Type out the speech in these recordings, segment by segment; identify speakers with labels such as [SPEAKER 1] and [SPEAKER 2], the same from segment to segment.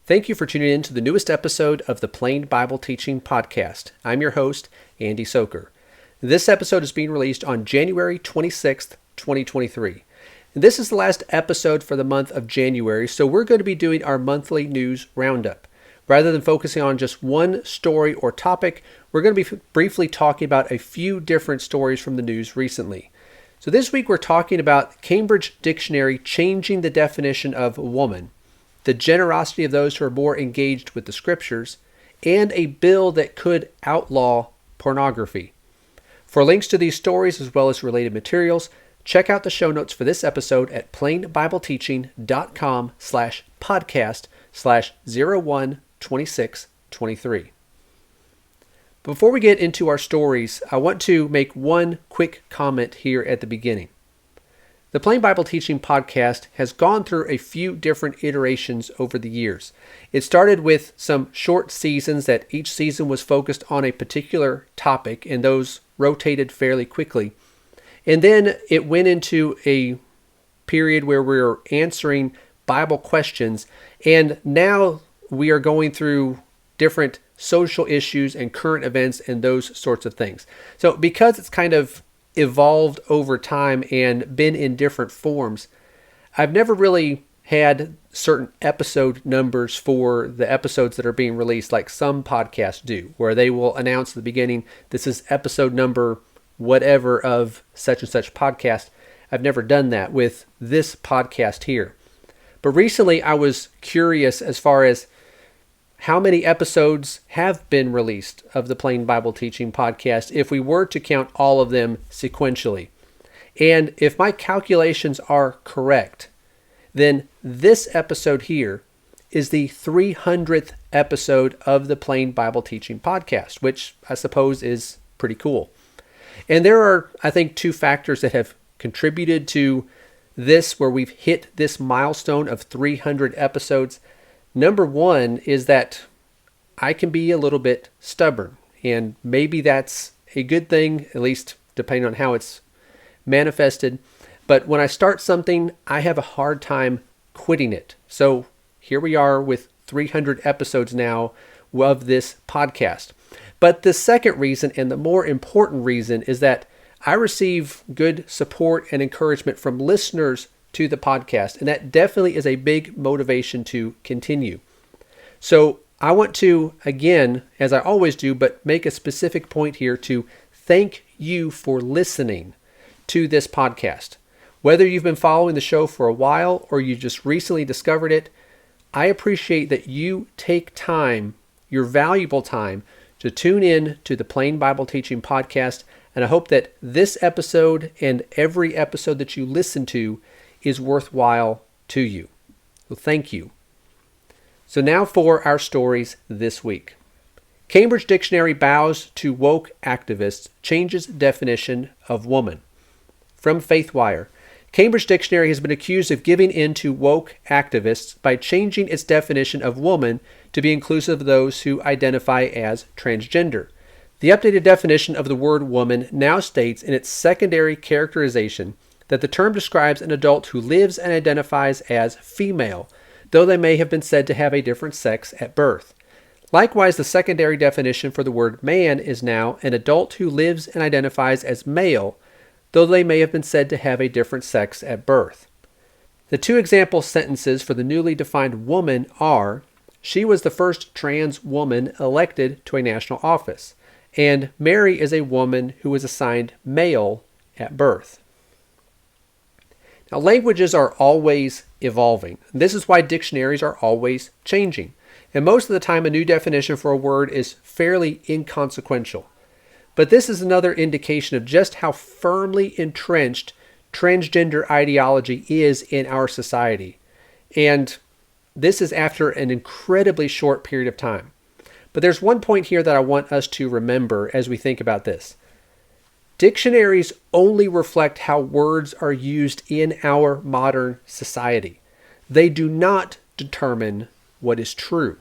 [SPEAKER 1] Thank you for tuning in to the newest episode of the Plain Bible Teaching Podcast. I'm your host, Andy Soker. This episode is being released on January 26th, 2023. And this is the last episode for the month of January, so we're going to be doing our monthly news roundup. Rather than focusing on just one story or topic, we're going to be briefly talking about a few different stories from the news recently. So this week we're talking about Cambridge Dictionary changing the definition of woman, the generosity of those who are more engaged with the scriptures, and a bill that could outlaw pornography. For links to these stories as well as related materials, check out the show notes for this episode at plainbibleteaching.com/podcast/012623. Before we get into our stories, I want to make one quick comment here at the beginning. The Plain Bible Teaching Podcast has gone through a few different iterations over the years. It started with some short seasons that each season was focused on a particular topic, and those rotated fairly quickly. And then it went into a period where we were answering Bible questions, and now we are going through different social issues and current events and those sorts of things. So because it's kind of evolved over time and been in different forms, I've never really had certain episode numbers for the episodes that are being released like some podcasts do, where they will announce at the beginning, this is episode number whatever of such and such podcast. I've never done that with this podcast here. But recently I was curious as far as how many episodes have been released of the Plain Bible Teaching Podcast if we were to count all of them sequentially. And if my calculations are correct, then this episode here is the 300th episode of the Plain Bible Teaching Podcast, which I suppose is pretty cool. And there are, I think, two factors that have contributed to this, where we've hit this milestone of 300 episodes. Number one is that I can be a little bit stubborn, and maybe that's a good thing, at least depending on how it's manifested. But when I start something, I have a hard time quitting it. So here we are with 300 episodes now of this podcast. But the second reason, and the more important reason, is that I receive good support and encouragement from listeners to the podcast, and that definitely is a big motivation to continue. So I want to, again, as I always do, but make a specific point here to thank you for listening to this podcast. Whether you've been following the show for a while or you just recently discovered it, I appreciate that you take time, your valuable time, to tune in to the Plain Bible Teaching Podcast, and I hope that this episode and every episode that you listen to is worthwhile to you. So thank you. So now for our stories this week. Cambridge Dictionary bows to woke activists, changes definition of woman. From FaithWire, Cambridge Dictionary has been accused of giving in to woke activists by changing its definition of woman to be inclusive of those who identify as transgender. The updated definition of the word woman now states in its secondary characterization that the term describes an adult who lives and identifies as female, though they may have been said to have a different sex at birth. Likewise, the secondary definition for the word man is now an adult who lives and identifies as male, though they may have been said to have a different sex at birth. The two example sentences for the newly defined woman are, she was the first trans woman elected to a national office, and Mary is a woman who was assigned male at birth. Now, languages are always evolving. This is why dictionaries are always changing. And most of the time, a new definition for a word is fairly inconsequential. But this is another indication of just how firmly entrenched transgender ideology is in our society. And this is after an incredibly short period of time. But there's one point here that I want us to remember as we think about this. Dictionaries only reflect how words are used in our modern society. They do not determine what is true.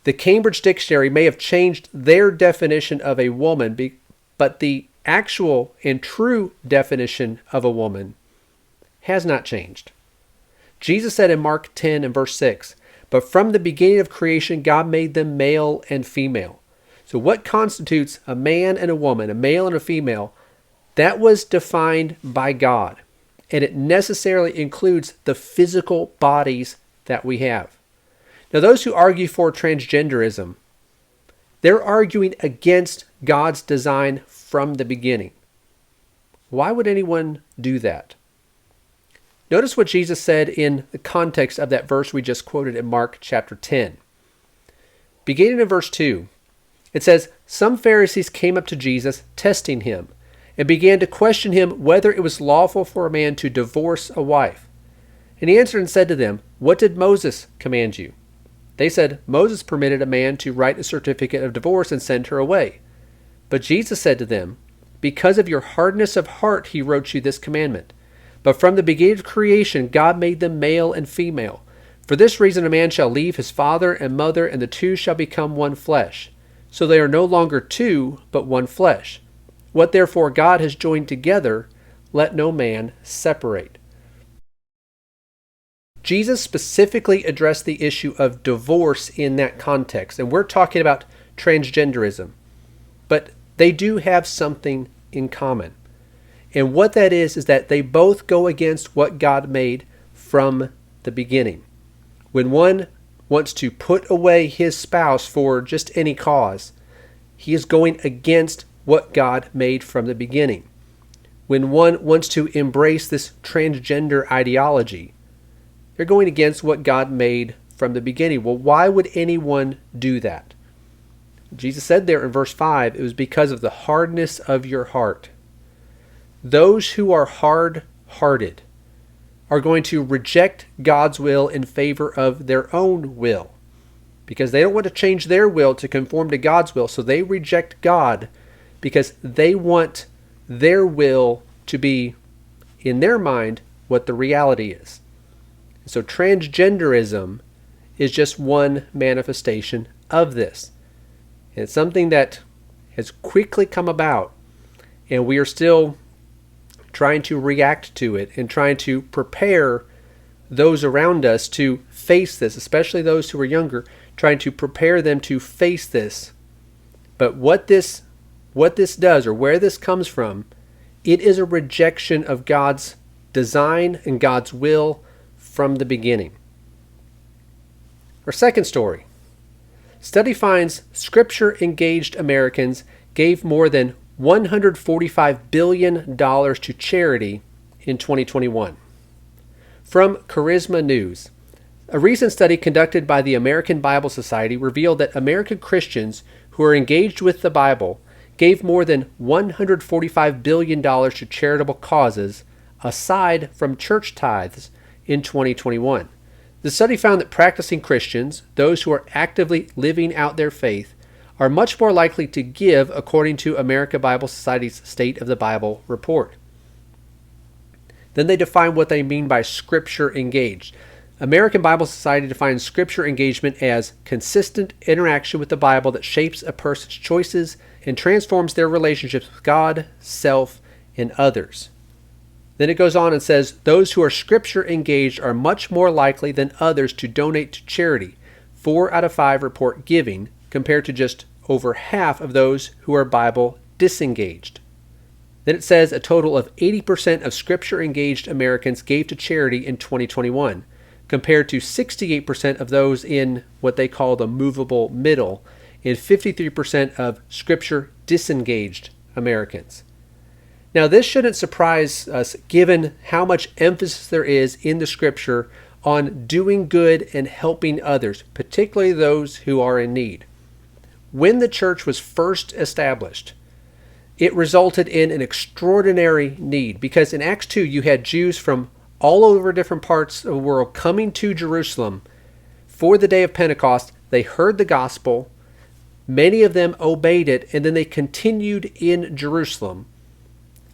[SPEAKER 1] The Cambridge Dictionary may have changed their definition of a woman, but the actual and true definition of a woman has not changed. Jesus said in Mark 10 and verse 6, But from the beginning of creation, God made them male and female. So what constitutes a man and a woman, a male and a female, that was defined by God. And it necessarily includes the physical bodies that we have. Now, those who argue for transgenderism, they're arguing against God's design from the beginning. Why would anyone do that? Notice what Jesus said in the context of that verse we just quoted in Mark chapter 10. Beginning in verse 2, it says, "Some Pharisees came up to Jesus, testing him, and began to question him whether it was lawful for a man to divorce a wife. And he answered and said to them, 'What did Moses command you?' They said, 'Moses permitted a man to write a certificate of divorce and send her away.' But Jesus said to them, 'Because of your hardness of heart he wrote you this commandment. But from the beginning of creation God made them male and female. For this reason a man shall leave his father and mother, and the two shall become one flesh. So they are no longer two, but one flesh. What therefore God has joined together, let no man separate.'" Jesus specifically addressed the issue of divorce in that context, and we're talking about transgenderism. But they do have something in common. And what that is that they both go against what God made from the beginning. When one wants to put away his spouse for just any cause, he is going against what God made from the beginning. When one wants to embrace this transgender ideology, they're going against what God made from the beginning. Well, why would anyone do that? Jesus said there in verse 5, it was because of the hardness of your heart. Those who are hard-hearted are going to reject God's will in favor of their own will, because they don't want to change their will to conform to God's will. So they reject God because they want their will to be, in their mind, what the reality is. So transgenderism is just one manifestation of this. And it's something that has quickly come about, and we are still trying to react to it and trying to prepare those around us to face this, especially those who are younger, trying to prepare them to face this. But what this does, or where this comes from, it is a rejection of God's design and God's will from the beginning. Our second story. Study finds Scripture-engaged Americans gave more than $145 billion to charity in 2021. From Charisma News, a recent study conducted by the American Bible Society revealed that American Christians who are engaged with the Bible gave more than $145 billion to charitable causes aside from church tithes in 2021. The study found that practicing Christians, those who are actively living out their faith, are much more likely to give according to American Bible Society's State of the Bible report. Then they define what they mean by Scripture engaged. American Bible Society defines Scripture engagement as consistent interaction with the Bible that shapes a person's choices and transforms their relationships with God, self, and others. Then it goes on and says, those who are Scripture engaged are much more likely than others to donate to charity. 4 out of 5 report giving, compared to just over half of those who are Bible disengaged. Then it says a total of 80% of Scripture-engaged Americans gave to charity in 2021, compared to 68% of those in what they call the movable middle, and 53% of Scripture-disengaged Americans. Now, this shouldn't surprise us given how much emphasis there is in the Scripture on doing good and helping others, particularly those who are in need. When the church was first established, it resulted in an extraordinary need, because in Acts 2 you had Jews from all over different parts of the world coming to Jerusalem for the day of Pentecost. They heard the gospel, many of them obeyed it, and then they continued in Jerusalem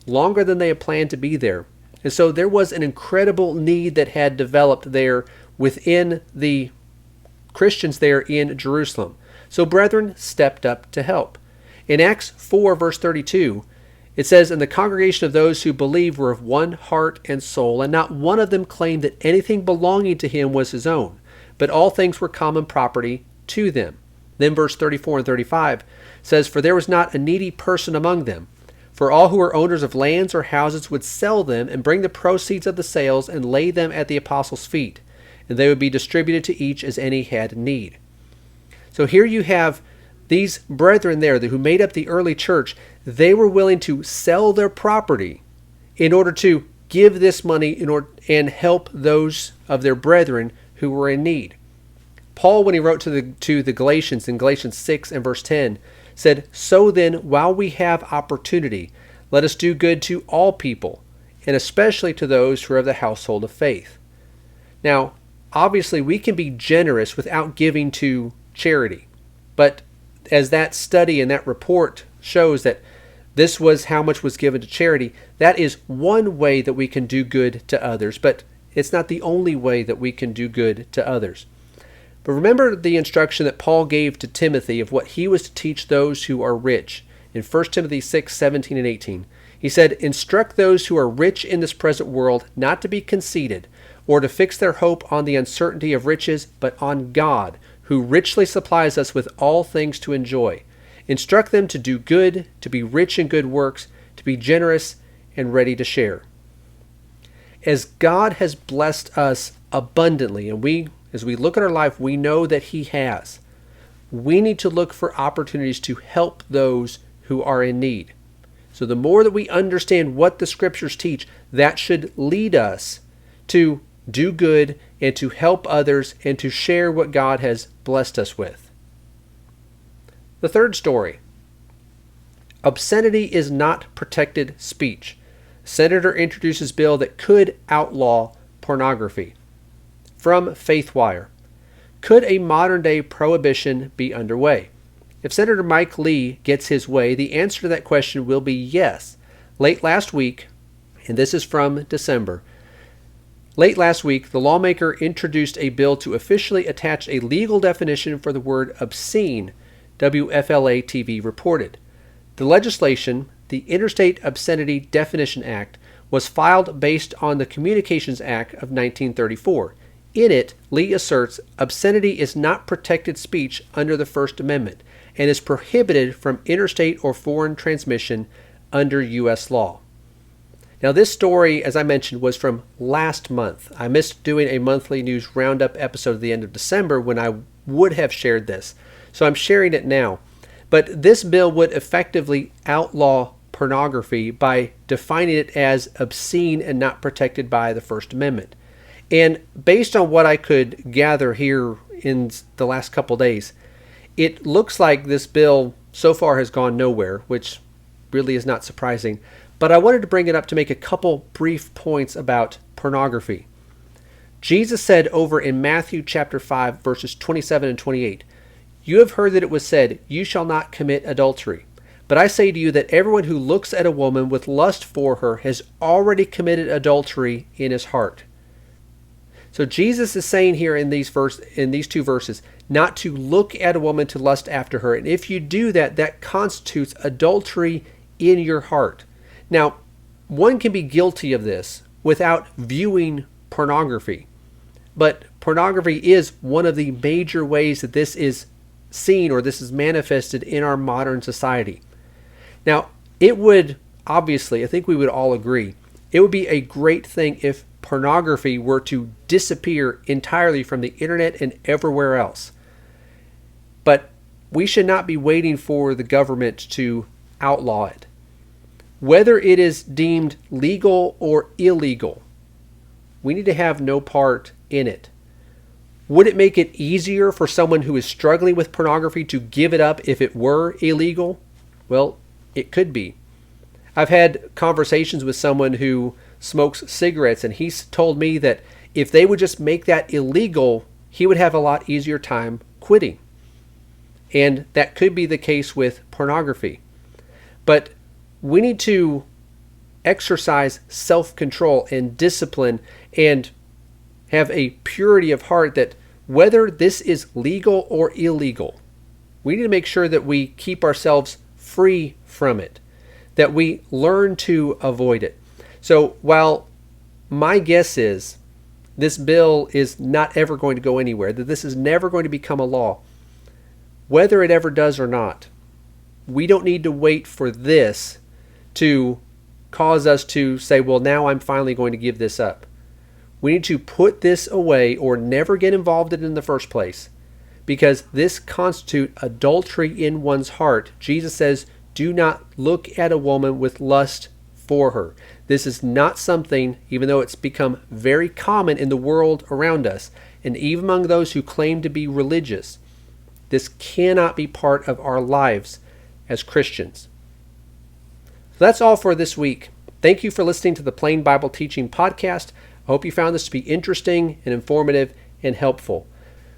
[SPEAKER 1] longer than they had planned to be there. And so there was an incredible need that had developed there within the Christians there in Jerusalem. So brethren stepped up to help. In Acts 4, verse 32, it says, "And the congregation of those who believed were of one heart and soul, and not one of them claimed that anything belonging to him was his own, but all things were common property to them. Then verse 34 and 35 says, For there was not a needy person among them. For all who were owners of lands or houses would sell them and bring the proceeds of the sales and lay them at the apostles' feet, and they would be distributed to each as any had need. So here you have these brethren there who made up the early church. They were willing to sell their property in order to give this money and help those of their brethren who were in need. Paul, when he wrote to the Galatians in Galatians 6 and verse 10, said, So then, while we have opportunity, let us do good to all people, and especially to those who are of the household of faith. Now, obviously, we can be generous without giving to charity. But as that study and that report shows that this was how much was given to charity, that is one way that we can do good to others, but it's not the only way that we can do good to others. But remember the instruction that Paul gave to Timothy of what he was to teach those who are rich. In 1 Timothy 6, 17 and 18, he said, Instruct those who are rich in this present world not to be conceited, or to fix their hope on the uncertainty of riches, but on God, who richly supplies us with all things to enjoy. Instruct them to do good, to be rich in good works, to be generous and ready to share. As God has blessed us abundantly, and as we look at our life, we know that He has. We need to look for opportunities to help those who are in need. So the more that we understand what the Scriptures teach, that should lead us to do good and to help others and to share what God has blessed us with. The third story. Obscenity is not protected speech. Senator introduces bill that could outlaw pornography. From FaithWire. Could a modern-day prohibition be underway? If Senator Mike Lee gets his way, the answer to that question will be yes. Late last week, and this is from December, late last week, the lawmaker introduced a bill to officially attach a legal definition for the word obscene, WFLA-TV reported. The legislation, the Interstate Obscenity Definition Act, was filed based on the Communications Act of 1934. In it, Lee asserts obscenity is not protected speech under the First Amendment and is prohibited from interstate or foreign transmission under U.S. law. Now, this story, as I mentioned, was from last month. I missed doing a monthly news roundup episode at the end of December when I would have shared this, so I'm sharing it now. But this bill would effectively outlaw pornography by defining it as obscene and not protected by the First Amendment. And based on what I could gather here in the last couple days, it looks like this bill so far has gone nowhere, which really is not surprising. But I wanted to bring it up to make a couple brief points about pornography. Jesus said over in Matthew chapter 5, verses 27 and 28, You have heard that it was said, You shall not commit adultery. But I say to you that everyone who looks at a woman with lust for her has already committed adultery in his heart. So Jesus is saying here in these two verses, not to look at a woman to lust after her. And if you do that, that constitutes adultery in your heart. Now, one can be guilty of this without viewing pornography. But pornography is one of the major ways that this is seen or this is manifested in our modern society. Now, it would, obviously, I think we would all agree, it would be a great thing if pornography were to disappear entirely from the internet and everywhere else. But we should not be waiting for the government to outlaw it. Whether it is deemed legal or illegal, we need to have no part in it. Would it make it easier for someone who is struggling with pornography to give it up if it were illegal? Well, it could be. I've had conversations with someone who smokes cigarettes, and he's told me that if they would just make that illegal, he would have a lot easier time quitting. And that could be the case with pornography. But we need to exercise self-control and discipline and have a purity of heart that whether this is legal or illegal, we need to make sure that we keep ourselves free from it, that we learn to avoid it. So while my guess is this bill is not ever going to go anywhere, that this is never going to become a law. Whether it ever does or not, we don't need to wait for this to cause us to say, well, now I'm finally going to give this up. We need to put this away or never get involved in it in the first place, because this constitutes adultery in one's heart. Jesus says, do not look at a woman with lust for her. This is not something, even though it's become very common in the world around us, and even among those who claim to be religious, this cannot be part of our lives as Christians. So that's all for this week. Thank you for listening to the Plain Bible Teaching Podcast. I hope you found this to be interesting and informative and helpful.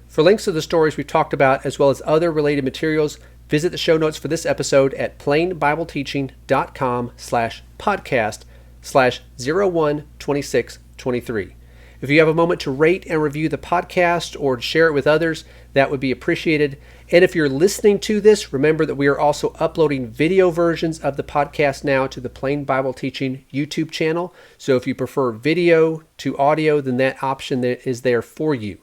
[SPEAKER 1] For links to the stories we've talked about, as well as other related materials, visit the show notes for this episode at plainbibleteaching.com/podcast/012623. If you have a moment to rate and review the podcast or share it with others, that would be appreciated. And if you're listening to this, remember that we are also uploading video versions of the podcast now to the Plain Bible Teaching YouTube channel. So if you prefer video to audio, then that option is there for you.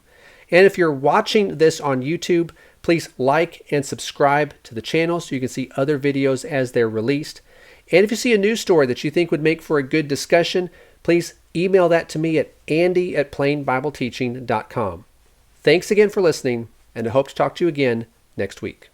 [SPEAKER 1] And if you're watching this on YouTube, please like and subscribe to the channel so you can see other videos as they're released. And if you see a news story that you think would make for a good discussion, please email that to me at andy@plainbibleteaching.com. Thanks again for listening, and I hope to talk to you again next week.